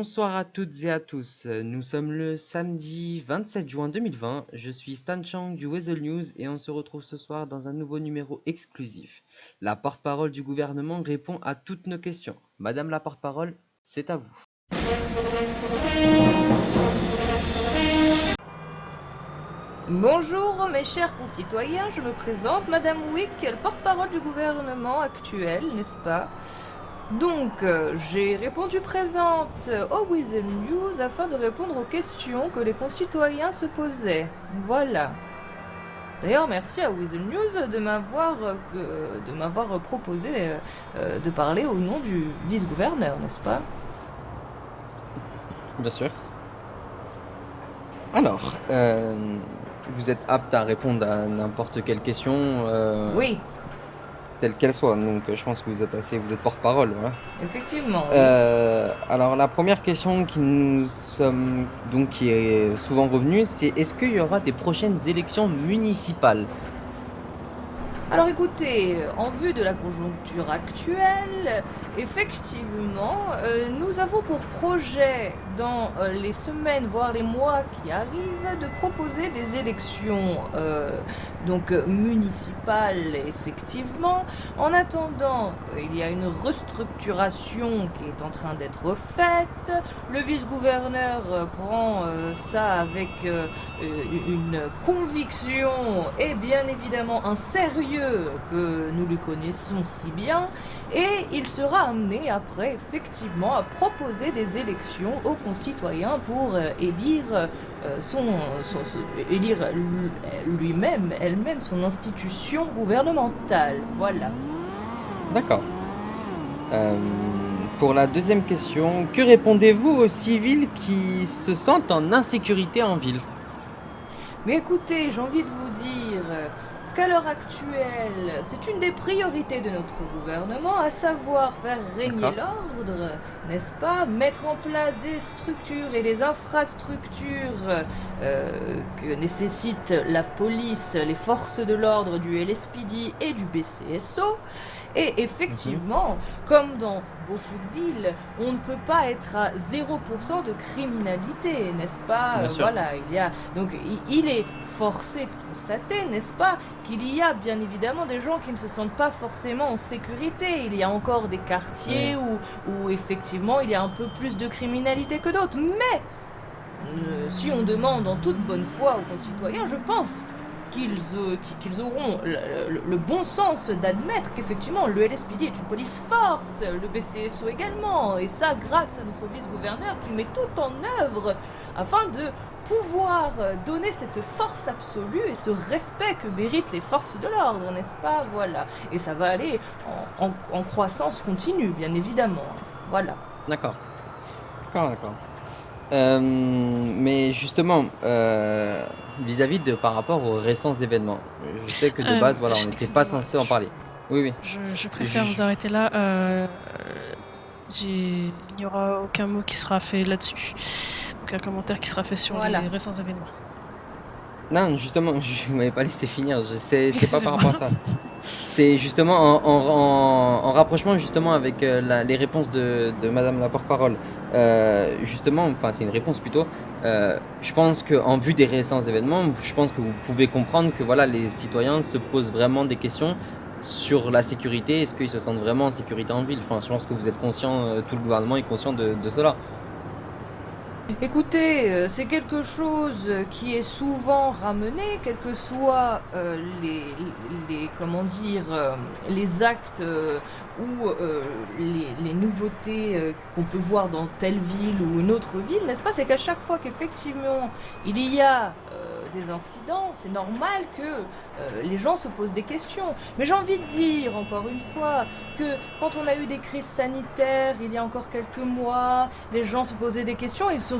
Bonsoir à toutes et à tous. Nous sommes le samedi 27 juin 2020. Je suis Stan Chang du Weasel News et on se retrouve ce soir dans un nouveau numéro exclusif. La porte-parole du gouvernement répond à toutes nos questions. Madame la porte-parole, c'est à vous. Bonjour mes chers concitoyens, je me présente, Madame Wick, porte-parole du gouvernement actuel, n'est-ce pas? Donc, j'ai répondu présente au Weasel News afin de répondre aux questions que les concitoyens se posaient. Voilà. D'ailleurs, merci à Weasel News de m'avoir proposé de parler au nom du vice-gouverneur, n'est-ce pas? Bien sûr. Alors, vous êtes apte à répondre à n'importe quelle question, Oui, telle qu'elle soit. Donc, je pense que vous êtes porte-parole, voilà. effectivement, oui. Alors la première question qui est souvent revenue, c'est est-ce qu'il y aura des prochaines élections municipales? Alors écoutez, en vue de la conjoncture actuelle, effectivement, nous avons pour projet dans les semaines, voire les mois qui arrivent, de proposer des élections municipales, effectivement. En attendant, il y a une restructuration qui est en train d'être faite. Le vice-gouverneur prend ça avec une conviction et bien évidemment un sérieux que nous lui connaissons si bien, et il sera amené après effectivement à proposer des élections aux concitoyens pour élire élire lui-même, elle-même son institution gouvernementale. Voilà. D'accord. Pour la deuxième question, que répondez-vous aux civils qui se sentent en insécurité en ville? Mais écoutez, j'ai envie de vous dire qu'à l'heure actuelle, c'est une des priorités de notre gouvernement, à savoir faire régner l'ordre, n'est-ce pas? Mettre en place des structures et des infrastructures que nécessitent la police, les forces de l'ordre du LSPD et du BCSO. Et effectivement, comme dans beaucoup de villes, on ne peut pas être à 0% de criminalité, n'est-ce pas? Bien sûr. Voilà, donc il est forcé de constater, n'est-ce pas, qu'il y a bien évidemment des gens qui ne se sentent pas forcément en sécurité. Il y a encore des quartiers où effectivement il y a un peu plus de criminalité que d'autres. Mais si on demande en toute bonne foi aux concitoyens, je pense qu'ils auront le bon sens d'admettre qu'effectivement le LSPD est une police forte, le BCSO également, et ça grâce à notre vice-gouverneur qui met tout en œuvre afin de pouvoir donner cette force absolue et ce respect que méritent les forces de l'ordre, n'est-ce pas? Voilà. Et ça va aller en croissance continue, bien évidemment. Voilà. D'accord. Mais justement, vis-à-vis de par rapport aux récents événements, je sais que de base, voilà, on n'était pas censé en parler. Oui. Je préfère vous arrêter là. Il n'y aura aucun mot qui sera fait là-dessus. Aucun commentaire qui sera fait sur les récents événements. Non, justement, je ne m'avais pas laissé finir. C'est pas par rapport à ça. C'est justement en rapprochement justement avec les réponses de Madame la porte-parole. Justement, enfin c'est une réponse plutôt. Je pense qu'en vue des récents événements, je pense que vous pouvez comprendre que voilà, les citoyens se posent vraiment des questions sur la sécurité. Est-ce qu'ils se sentent vraiment en sécurité en ville? Enfin, je pense que vous êtes conscient, tout le gouvernement est conscient de cela. Écoutez, c'est quelque chose qui est souvent ramené, quels que soient les actes ou les nouveautés qu'on peut voir dans telle ville ou une autre ville, n'est-ce pas? C'est qu'à chaque fois qu'effectivement il y a des incidents, c'est normal que les gens se posent des questions. Mais j'ai envie de dire, encore une fois, que quand on a eu des crises sanitaires il y a encore quelques mois, les gens se posaient des questions et se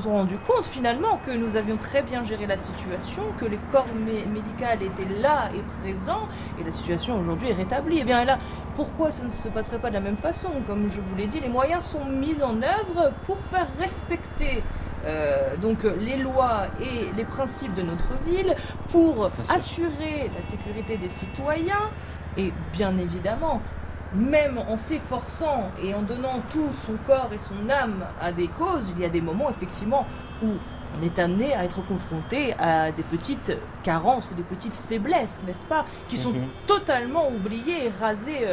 sont rendus compte finalement que nous avions très bien géré la situation, que les corps médicaux étaient là et présents, et la situation aujourd'hui est rétablie. Et bien là, pourquoi ça ne se passerait pas de la même façon? Comme je vous l'ai dit, les moyens sont mis en œuvre pour faire respecter les lois et les principes de notre ville, pour assurer la sécurité des citoyens et bien évidemment même en s'efforçant et en donnant tout son corps et son âme à des causes, il y a des moments effectivement où on est amené à être confronté à des petites carences ou des petites faiblesses, n'est-ce pas, qui sont totalement oubliées et rasées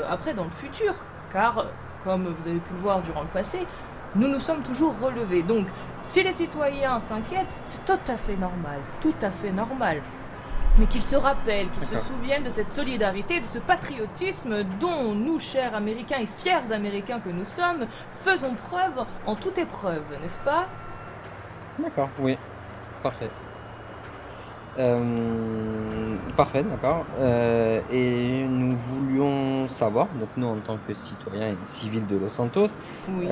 après dans le futur, car, comme vous avez pu le voir durant le passé, nous nous sommes toujours relevés. Donc, si les citoyens s'inquiètent, c'est tout à fait normal, tout à fait normal. Mais qu'ils se rappellent, qu'ils se souviennent de cette solidarité, de ce patriotisme dont nous, chers Américains et fiers Américains que nous sommes, faisons preuve en toute épreuve, n'est-ce pas? D'accord, oui, parfait. Parfait, d'accord. Et nous voulions savoir, donc nous en tant que citoyens et civils de Los Santos, Oui.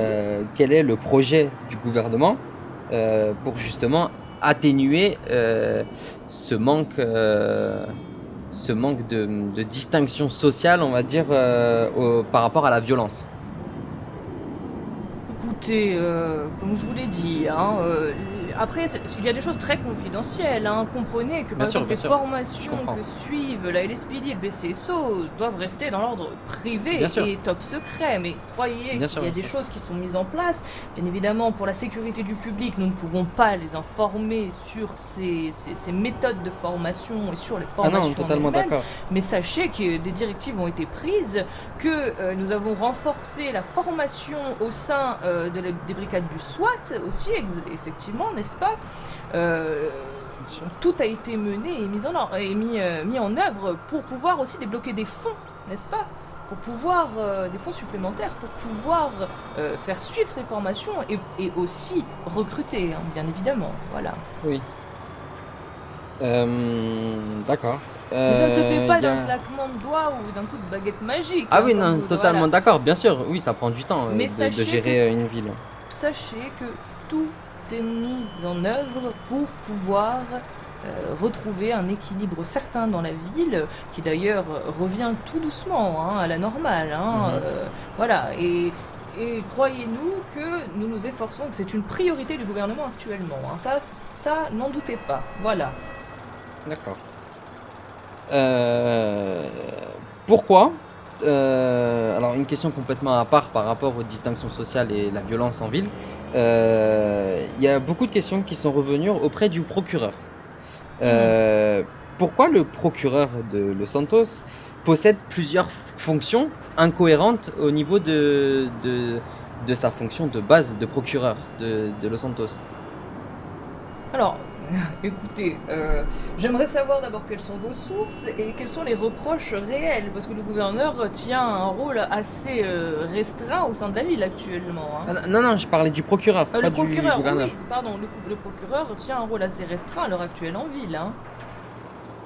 quel est le projet du gouvernement pour justement atténuer ce manque de distinction sociale, on va dire, par rapport à la violence. Écoutez, comme je vous l'ai dit, hein, après, il y a des choses très confidentielles. Hein. Comprenez que, par exemple, les formations que suivent la LSPD et le BCSO doivent rester dans l'ordre privé et top secret. Mais croyez qu'il y a des choses qui sont mises en place. Bien évidemment, pour la sécurité du public, nous ne pouvons pas les informer sur ces méthodes de formation et sur les formations. Ah non, totalement d'accord. Mais sachez que des directives ont été prises, que nous avons renforcé la formation au sein des brigades du SWAT aussi, effectivement, n'est-ce pas? Tout a été mené et mis en œuvre pour pouvoir aussi débloquer des fonds, n'est-ce pas? Pour pouvoir, des fonds supplémentaires, pour pouvoir faire suivre ces formations et aussi recruter, hein, bien évidemment, voilà. Oui. D'accord. Mais ça ne se fait pas d'un claquement de doigts ou d'un coup de baguette magique. Ah oui, non, totalement d'accord, bien sûr, oui, ça prend du temps de gérer une ville. Sachez que tout est mis en œuvre pour pouvoir retrouver un équilibre certain dans la ville, qui d'ailleurs revient tout doucement hein, à la normale. Hein, voilà, et croyez-nous que nous nous efforçons, que c'est une priorité du gouvernement actuellement. Hein, ça n'en doutez pas. Voilà. D'accord. Pourquoi alors une question complètement à part par rapport aux distinctions sociales et la violence en ville, il y a beaucoup de questions qui sont revenues auprès du procureur. Pourquoi le procureur de Los Santos possède plusieurs fonctions incohérentes au niveau de sa fonction de base de procureur de Los Santos? Alors, écoutez, j'aimerais savoir d'abord quelles sont vos sources et quels sont les reproches réels, parce que le gouverneur tient un rôle assez restreint au sein de la ville actuellement. Hein. Non, je parlais du procureur, pas du gouverneur. Oui, pardon, le procureur tient un rôle assez restreint à l'heure actuelle en ville. Hein.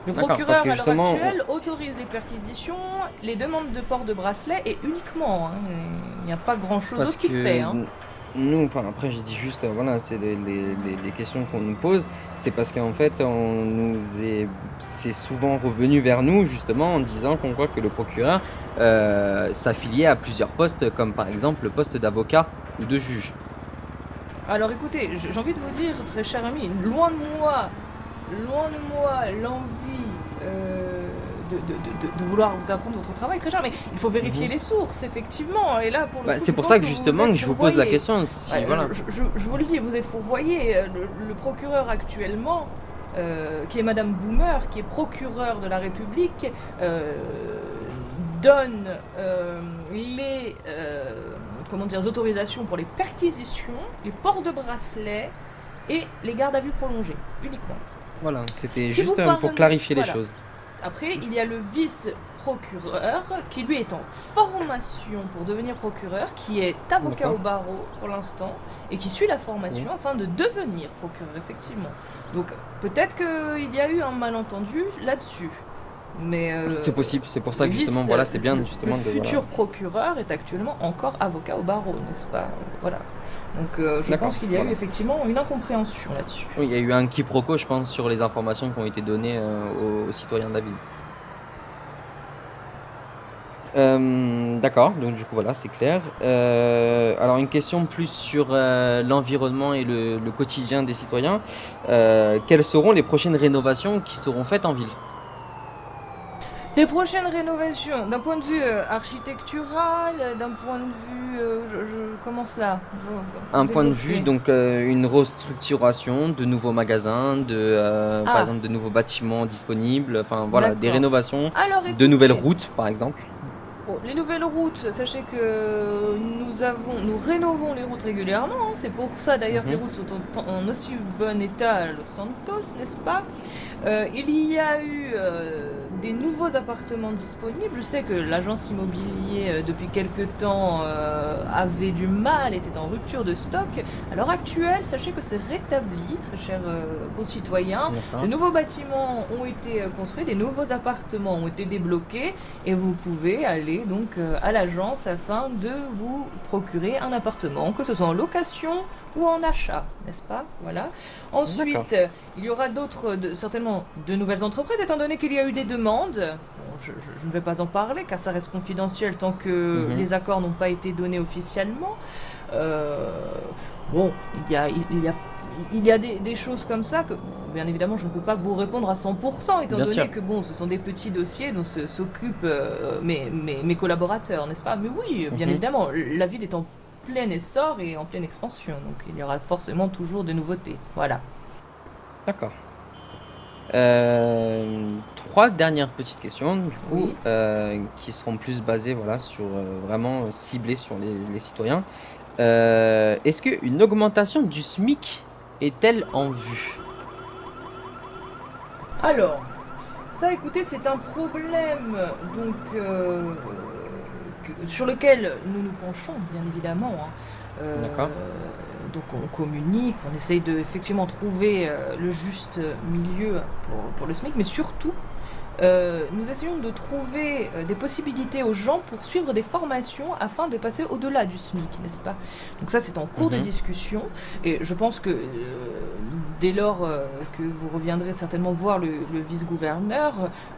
Le procureur, à l'heure actuelle, autorise les perquisitions, les demandes de port de bracelet et uniquement. Hein. Il n'y a pas grand-chose d'autre qu'il fait. Hein. Nous, enfin après je dis juste, voilà, c'est les questions qu'on nous pose, c'est parce qu'en fait c'est souvent revenu vers nous justement en disant qu'on croit que le procureur s'affiliait à plusieurs postes, comme par exemple le poste d'avocat ou de juge. Alors écoutez, j'ai envie de vous dire, très cher ami, loin de moi l'envie de vouloir vous apprendre votre travail, très cher, mais il faut vérifier les sources, effectivement. Et là, pour le coup, c'est pour ça que justement que je vous pose la question. Si, voilà. Je vous le dis, vous êtes fourvoyé. Le procureur actuellement, qui est Madame Boomer, qui est procureur de la République, donne les autorisations pour les perquisitions, les ports de bracelet et les gardes à vue prolongés, uniquement. Voilà, c'était juste pour clarifier les choses. Après, il y a le vice-procureur qui lui est en formation pour devenir procureur, qui est avocat au barreau pour l'instant et qui suit la formation afin de devenir procureur, effectivement. Donc peut-être qu'il y a eu un malentendu là-dessus. Mais c'est possible, c'est pour ça que justement, voilà, c'est bien justement le futur procureur est actuellement encore avocat au barreau, n'est-ce pas? Voilà. Donc je pense qu'il y a eu effectivement une incompréhension là-dessus. Oui, il y a eu un quiproquo, je pense, sur les informations qui ont été données aux citoyens de la ville. D'accord, donc du coup voilà, c'est clair. Alors une question plus sur l'environnement et le quotidien des citoyens. Quelles seront les prochaines rénovations qui seront faites en ville? Les prochaines rénovations, d'un point de vue architectural, d'un point de vue... je commence là. Un point de vue, Développer. donc une restructuration, de nouveaux magasins, par Ah, exemple de nouveaux bâtiments disponibles, enfin voilà, des d'accord. rénovations, Alors de nouvelles écoutez, routes par exemple. bon, les nouvelles routes, sachez que nous rénovons les routes régulièrement, hein. C'est pour ça d'ailleurs que les Mhm, routes sont en aussi bon état à Los Santos, n'est-ce pas? Il y a eu des nouveaux appartements disponibles. Je sais que l'agence immobilier, depuis quelque temps, avait du mal, était en rupture de stock. À l'heure actuelle, sachez que c'est rétabli, très chers concitoyens. De d'accord. nouveaux bâtiments ont été construits, des nouveaux appartements ont été débloqués, et vous pouvez aller donc à l'agence afin de vous procurer un appartement, que ce soit en location ou en achat, n'est-ce pas? Voilà. D'accord. Ensuite, il y aura certainement de nouvelles entreprises, étant donné qu'il y a eu des demandes. Bon, je ne vais pas en parler, car ça reste confidentiel tant que Mhm, les accords n'ont pas été donnés officiellement. Euh, bon, il y a des choses comme ça que, bien évidemment, je ne peux pas vous répondre à 100%, étant bien sûr. donné que, bon, ce sont des petits dossiers dont s'occupent mes collaborateurs, n'est-ce pas? Mais oui, bien Mhm, évidemment, la ville est en plein essor et en pleine expansion, donc il y aura forcément toujours des nouveautés. Voilà. d'accord. Trois dernières petites questions, du coup, Oui. qui seront plus basées, voilà, sur vraiment ciblées sur les citoyens. Est-ce qu'une augmentation du SMIC est-elle en vue? Alors, ça, écoutez, c'est un problème donc sur lequel nous nous penchons, bien évidemment, hein. D'accord. Donc on communique, on essaye de effectivement trouver le juste milieu pour le SMIC, mais surtout nous essayons de trouver des possibilités aux gens pour suivre des formations afin de passer au-delà du SMIC, n'est-ce pas? Donc ça, c'est en cours de Mhm, discussion et je pense que dès lors que vous reviendrez certainement voir le vice-gouverneur,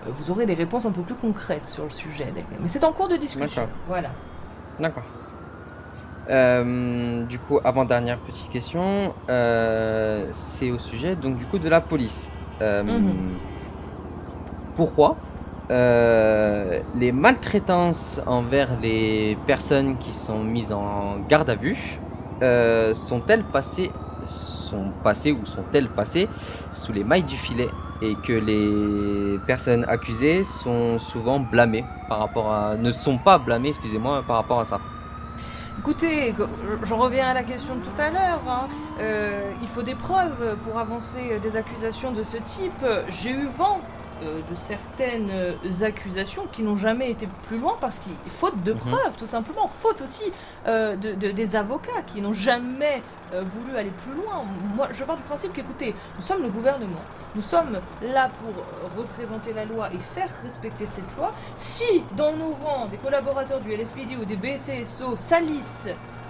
vous aurez des réponses un peu plus concrètes sur le sujet. Mais c'est en cours de discussion, d'accord. voilà. D'accord. Du coup, avant-dernière petite question, c'est au sujet donc du coup de la police. Mhm. Euh, Pourquoi les maltraitances envers les personnes qui sont mises en garde à vue sont passées ou sont-elles passées sous les mailles du filet et que les personnes accusées sont souvent blâmées ne sont pas blâmées, excusez-moi, par rapport à ça. Écoutez, j'en reviens à la question de tout à l'heure, hein. Il faut des preuves pour avancer des accusations de ce type. J'ai eu vent de certaines accusations qui n'ont jamais été plus loin parce qu'il faute de Mhm, preuves, tout simplement. Faute aussi des avocats qui n'ont jamais voulu aller plus loin. Moi, je pars du principe qu'écoutez, nous sommes le gouvernement. Nous sommes là pour représenter la loi et faire respecter cette loi. Si dans nos rangs des collaborateurs du LSPD ou des BCSO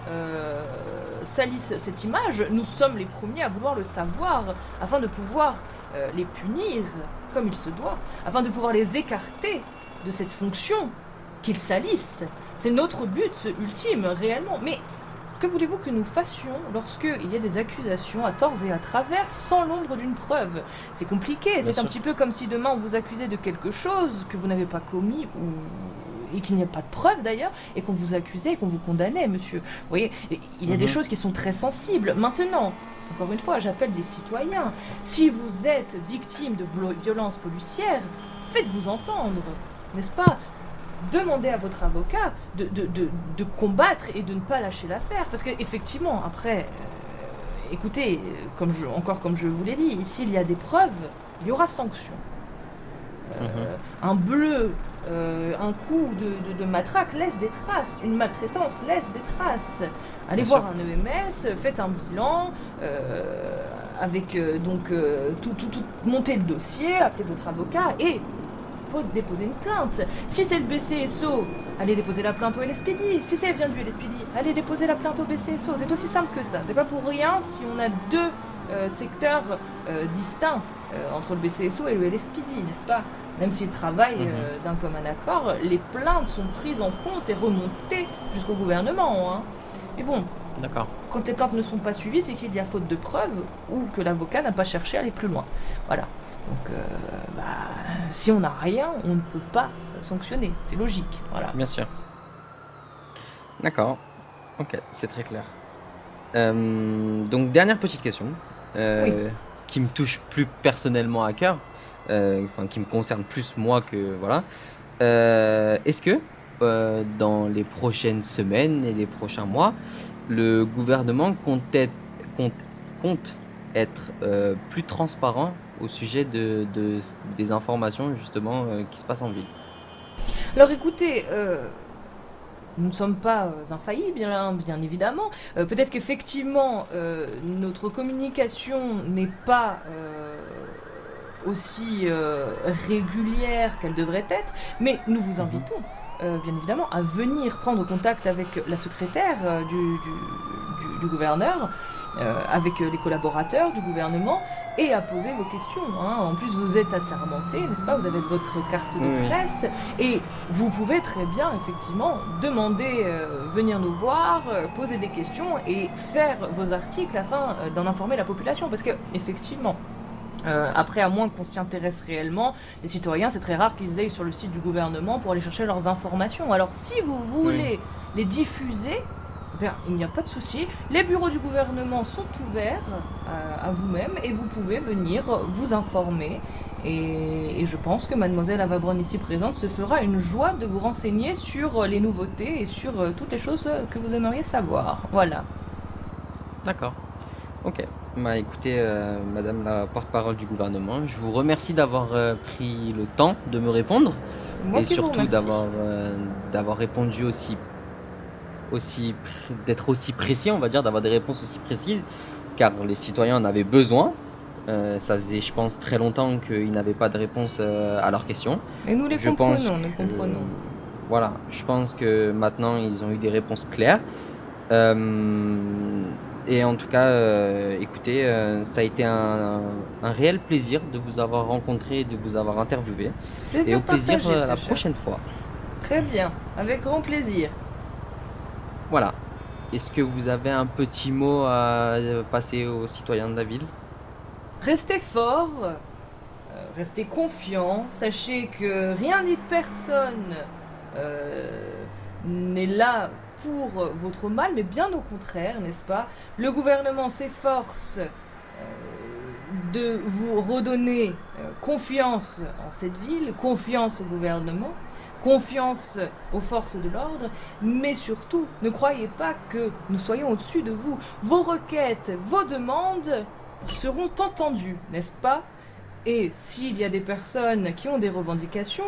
euh, salissent cette image, nous sommes les premiers à vouloir le savoir afin de pouvoir les punir comme il se doit, afin de pouvoir les écarter de cette fonction qu'ils salissent. C'est notre but ultime, réellement. Mais que voulez-vous que nous fassions lorsqu'il y a des accusations à tort et à travers sans l'ombre d'une preuve? C'est compliqué, bien c'est un sûr. petit peu comme si demain on vous accusait de quelque chose que vous n'avez pas commis et qu'il n'y a pas de preuve d'ailleurs, et qu'on vous accusait et qu'on vous condamnait, monsieur. Vous voyez, il y a des Mhm, choses qui sont très sensibles. Maintenant, encore une fois, j'appelle des citoyens. Si vous êtes victime de violences policières, faites-vous entendre, n'est-ce pas? Demandez à votre avocat de combattre et de ne pas lâcher l'affaire. Parce qu'effectivement, après, écoutez, comme je vous l'ai dit, s'il y a des preuves, il y aura sanction. mhm, Un bleu, un coup de matraque laisse des traces, une maltraitance laisse des traces. Allez bien sûr. voir un EMS, faites un bilan, avec montez le dossier, appelez votre avocat et déposer une plainte. Si c'est le BCSO, allez déposer la plainte au LSPD. Si ça vient du LSPD, allez déposer la plainte au BCSO. C'est aussi simple que ça. C'est pas pour rien si on a deux secteurs distincts entre le BCSO et le LSPD, n'est-ce pas? Même s'ils travaillent Mhm, d'un commun accord, les plaintes sont prises en compte et remontées jusqu'au gouvernement, hein. Mais bon, d'accord. quand les plaintes ne sont pas suivies, c'est qu'il y a faute de preuves ou que l'avocat n'a pas cherché à aller plus loin. Voilà. Donc, bah, si on n'a rien, on ne peut pas sanctionner. C'est logique, voilà. Bien sûr. D'accord. Ok, c'est très clair. Donc dernière petite question, Oui. qui me touche plus personnellement à cœur, enfin qui me concerne plus moi que voilà. Est-ce que dans les prochaines semaines et les prochains mois, le gouvernement compte, compte être plus transparent au sujet des informations justement qui se passent en ville? Alors écoutez, nous ne sommes pas infaillibles, bien évidemment. Peut-être qu'effectivement, notre communication n'est pas aussi régulière qu'elle devrait être, mais nous vous Mhm. invitons, bien évidemment, à venir prendre contact avec la secrétaire du gouverneur, avec les collaborateurs du gouvernement, et à poser vos questions. Hein. En plus, vous êtes assermenté, n'est-ce pas? Vous avez votre carte Oui, de oui. presse, et vous pouvez très bien, effectivement, demander, venir nous voir, poser des questions et faire vos articles afin d'en informer la population. Parce que, effectivement, après, à moins qu'on s'y intéresse réellement, les citoyens, c'est très rare qu'ils aillent sur le site du gouvernement pour aller chercher leurs informations. Alors, si vous Oui. voulez les diffuser, ben, il n'y a pas de souci. Les bureaux du gouvernement sont ouverts à vous-même et vous pouvez venir vous informer. Et je pense que mademoiselle Avabron ici présente se fera une joie de vous renseigner sur les nouveautés et sur toutes les choses que vous aimeriez savoir. Voilà. D'accord. Ok. Bah écoutez, Madame la porte-parole du gouvernement, je vous remercie d'avoir pris le temps de me répondre C'est moi et qui vous surtout remercie. d'avoir répondu d'être aussi précis, on va dire, d'avoir des réponses aussi précises, car les citoyens en avaient besoin. Ça faisait, je pense, très longtemps qu'ils n'avaient pas de réponse à leurs questions. Et nous les Je pense comprenons, nous que, comprenons. voilà, je pense que maintenant ils ont eu des réponses claires. Et en tout cas, écoutez, ça a été un réel plaisir de vous avoir rencontré et de vous avoir interviewé. Et au Plaisir plaisir partagé, la très cher. prochaine fois. Très bien, avec grand plaisir. Voilà. Est-ce que vous avez un petit mot à passer aux citoyens de la ville? Restez forts, restez confiants, sachez que rien ni personne euh, n'est là pour votre mal, mais bien au contraire, n'est-ce pas? Le gouvernement s'efforce de vous redonner confiance en cette ville, confiance au gouvernement, confiance aux forces de l'ordre, mais surtout, ne croyez pas que nous soyons au-dessus de vous. Vos requêtes, vos demandes seront entendues, n'est-ce pas? Et s'il y a des personnes qui ont des revendications,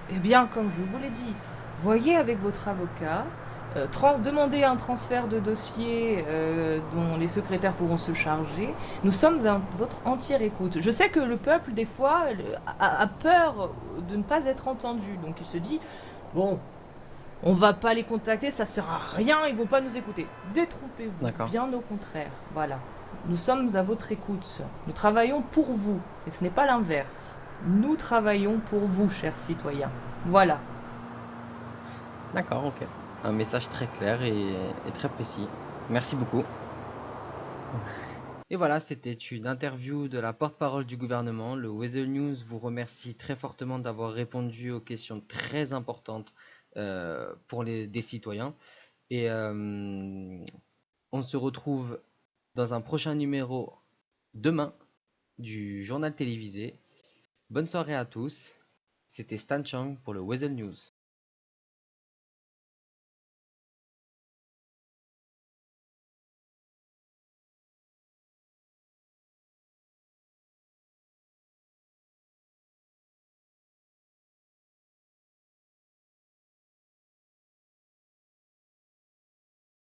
eh bien, comme je vous l'ai dit, voyez avec votre avocat, demandez un transfert de dossier dont les secrétaires pourront se charger. Nous sommes à votre entière écoute. Je sais que le peuple, des fois, a peur de ne pas être entendu. Donc il se dit, bon, on va pas les contacter, ça sert à rien, ils vont pas nous écouter. Détrompez-vous, D'accord. bien au contraire. Voilà. Nous sommes à votre écoute. Nous travaillons pour vous, et ce n'est pas l'inverse. Nous travaillons pour vous, chers citoyens. Voilà. D'accord, ok. Un message très clair et très précis. Merci beaucoup. Et voilà, c'était une interview de la porte-parole du gouvernement. Le Weather News vous remercie très fortement d'avoir répondu aux questions très importantes pour des citoyens. Et on se retrouve dans un prochain numéro demain du journal télévisé. Bonne soirée à tous. C'était Stan Chang pour le Weasel News.